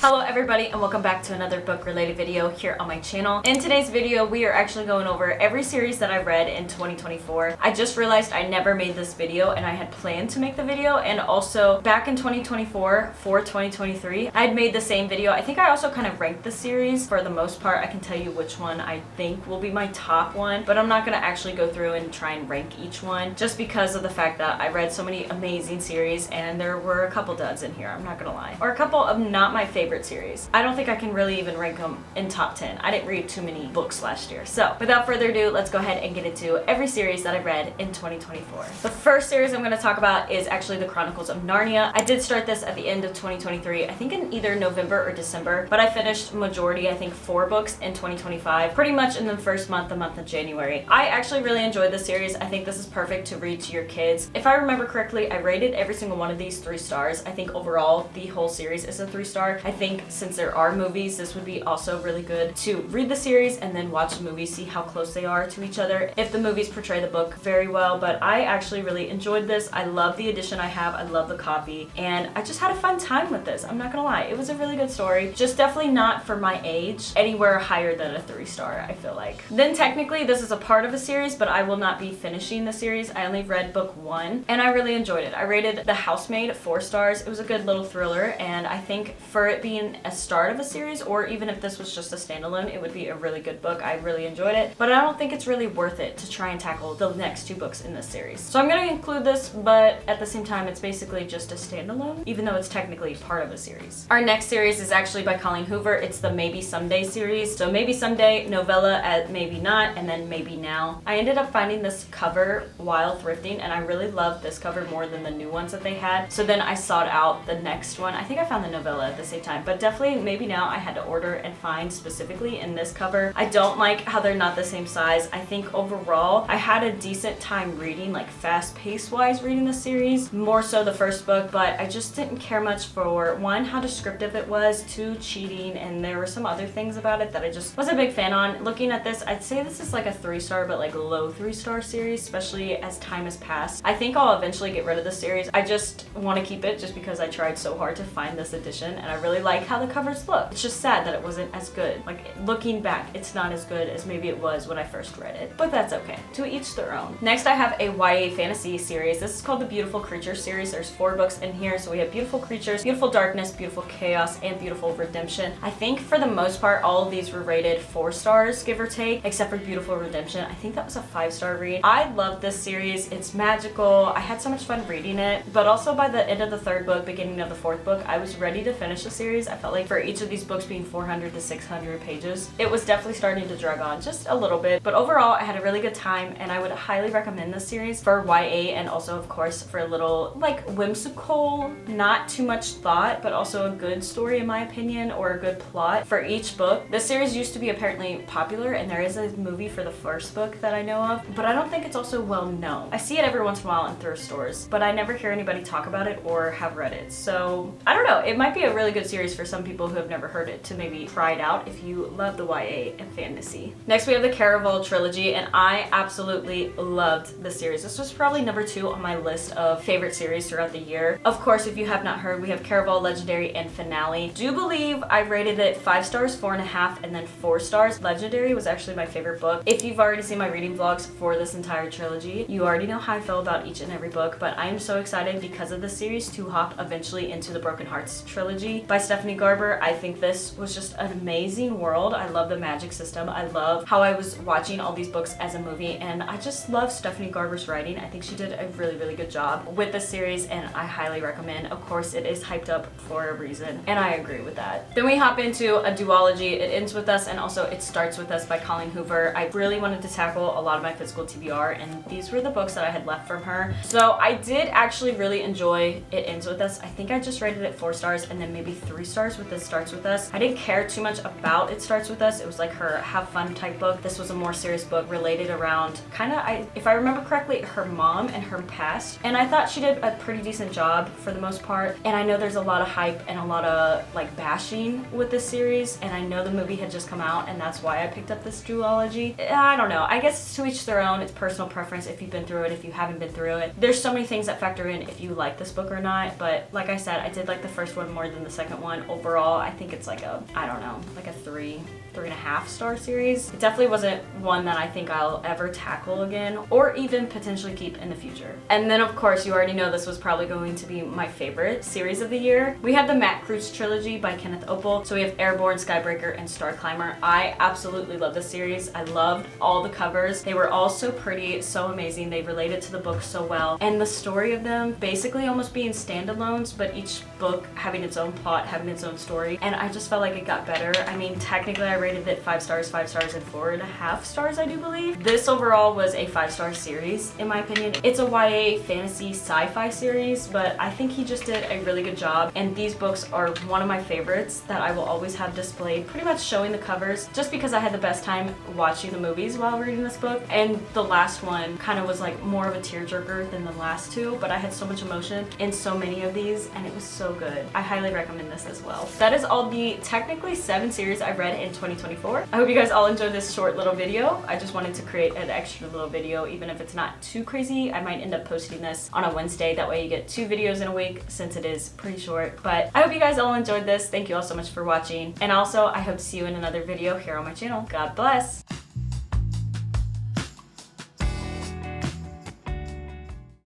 Hello everybody and welcome back to another book related video here on my channel. In today's video we are actually going over every series that I read in 2024. I just realized I never made this video and I had planned to make the video, and also back in 2024 for 2023 I had made the same video. I think I also kind of ranked the series for the most part. I can tell you which one I think will be my top one, but I'm not going to actually go through and try and rank each one just because of the fact that I read so many amazing series and there were a couple duds in here, I'm not gonna lie, or a couple of not my favorite series. I don't think I can really even rank them in top 10. I didn't read too many books last year. So without further ado, let's go ahead and get into every series that I read in 2024. The first series I'm going to talk about is actually the Chronicles of Narnia. I did start this at the end of 2023, I think in either November or December, but I finished majority, I think 4 books in 2025, pretty much in the first month, the month of January. I actually really enjoyed this series. I think this is perfect to read to your kids. If I remember correctly, I rated every single one of these 3 stars. I think overall the whole series is a 3-star. I think since there are movies, this would be also really good to read the series and then watch the movies, see how close they are to each other if the movies portray the book very well. But I actually really enjoyed this. I love the edition I have, I love the copy, and I just had a fun time with this. I'm not gonna lie, it was a really good story, just definitely not for my age, anywhere higher than a 3-star, I feel like. Then technically this is a part of a series, but I will not be finishing the series. I only read book 1 and I really enjoyed it. I rated The Housemaid 4 stars. It was a good little thriller, and I think for it being a start of a series, or even if this was just a standalone, it would be a really good book. I really enjoyed it, but I don't think it's really worth it to try and tackle the next 2 books in this series. So I'm going to include this, but at the same time it's basically just a standalone, even though it's technically part of a series. Our next series is actually by Colleen Hoover. It's the Maybe Someday series. So Maybe Someday, novella at Maybe Not, and then Maybe Now. I ended up finding this cover while thrifting, and I really loved this cover more than the new ones that they had. So then I sought out the next one. I think I found the novella at the same time, but definitely Maybe Now I had to order and find specifically in this cover. I don't like how they're not the same size. I think overall I had a decent time reading, like fast-paced wise reading the series, more so the first book, but I just didn't care much for 1, how descriptive it was, 2, cheating, and there were some other things about it that I just wasn't a big fan on. Looking at this, I'd say this is like a 3-star, but like a low 3-star series, especially as time has passed. I think I'll eventually get rid of the series. I just want to keep it just because I tried so hard to find this edition and I really like how the covers look. It's just sad that it wasn't as good. Like looking back, it's not as good as maybe it was when I first read it, but that's okay. To each their own. Next I have a YA fantasy series. This is called the Beautiful Creatures series. There's 4 books in here. So we have Beautiful Creatures, Beautiful Darkness, Beautiful Chaos, and Beautiful Redemption. I think for the most part all of these were rated 4 stars, give or take, except for Beautiful Redemption. I think that was a 5-star read. I love this series. It's magical. I had so much fun reading it, but also by the end of the 3rd book, beginning of the 4th book, I was ready to finish the series. I felt like for each of these books being 400 to 600 pages, it was definitely starting to drag on just a little bit, but overall I had a really good time and I would highly recommend this series for YA, and also of course for a little like whimsical, not too much thought, but also a good story in my opinion, or a good plot for each book. This series used to be apparently popular, and there is a movie for the first book that I know of, but I don't think it's also well known. I see it every once in a while in thrift stores, but I never hear anybody talk about it or have read it. So I don't know, it might be a really good series for some people who have never heard it to maybe try it out if you love the YA and fantasy. Next we have the Caraval trilogy, and I absolutely loved this series. This was probably number 2 on my list of favorite series throughout the year. Of course, if you have not heard, we have Caraval, Legendary, and Finale. Do believe I rated it 5 stars, 4.5, and then 4 stars. Legendary was actually my favorite book. If you've already seen my reading vlogs for this entire trilogy, you already know how I feel about each and every book, but I am so excited because of this series to hop eventually into the Broken Hearts trilogy by Stephanie Garber. I think this was just an amazing world. I love the magic system. I love how I was watching all these books as a movie, and I just love Stephanie Garber's writing. I think she did a really, really good job with this series, and I highly recommend. Of course, it is hyped up for a reason, and I agree with that. Then we hop into a duology. It Ends With Us and also It Starts With Us by Colleen Hoover. I really wanted to tackle a lot of my physical TBR, and these were the books that I had left from her. So I did actually really enjoy It Ends With Us. I think I just rated it 4 stars and then maybe 3 stars with It Starts With Us. I didn't care too much about It Starts With Us. It was like her have fun type book. This was a more serious book related around kind of, if I remember correctly, her mom and her past. And I thought she did a pretty decent job for the most part. And I know there's a lot of hype and a lot of like bashing with this series, and I know the movie had just come out, and that's why I picked up this duology. I don't know. I guess it's to each their own. It's personal preference if you've been through it, if you haven't been through it. There's so many things that factor in if you like this book or not, but like I said, I did like the first one more than the second one. one overall. I think it's like a, I don't know, like a 3.5 star series. It definitely wasn't one that I think I'll ever tackle again or even potentially keep in the future. And then of course, you already know this was probably going to be my favorite series of the year. We have the Matt Cruse trilogy by Kenneth Opel. So we have Airborne, Skybreaker, and Star Climber. I absolutely love this series. I loved all the covers. They were all so pretty, so amazing. They related to the book so well. And the story of them basically almost being standalones, but each book having its own plot, having its own story. And I just felt like it got better. I mean, technically I rated it 5 stars, and 4.5 stars, I do believe. This overall was a 5-star series, in my opinion. It's a YA fantasy sci-fi series, but I think he just did a really good job. And these books are one of my favorites that I will always have displayed, pretty much showing the covers, just because I had the best time watching the movies while reading this book. And the last one kind of was like more of a tearjerker than the last two, but I had so much emotion in so many of these, and it was so good. I highly recommend this as well. That is all the technically 7 series I read in 2024. I hope you guys all enjoyed this short little video. I just wanted to create an extra little video, even if it's not too crazy. I might end up posting this on a Wednesday. That way you get 2 videos in a week since it is pretty short. But I hope you guys all enjoyed this. Thank you all so much for watching. And also, I hope to see you in another video here on my channel. God bless.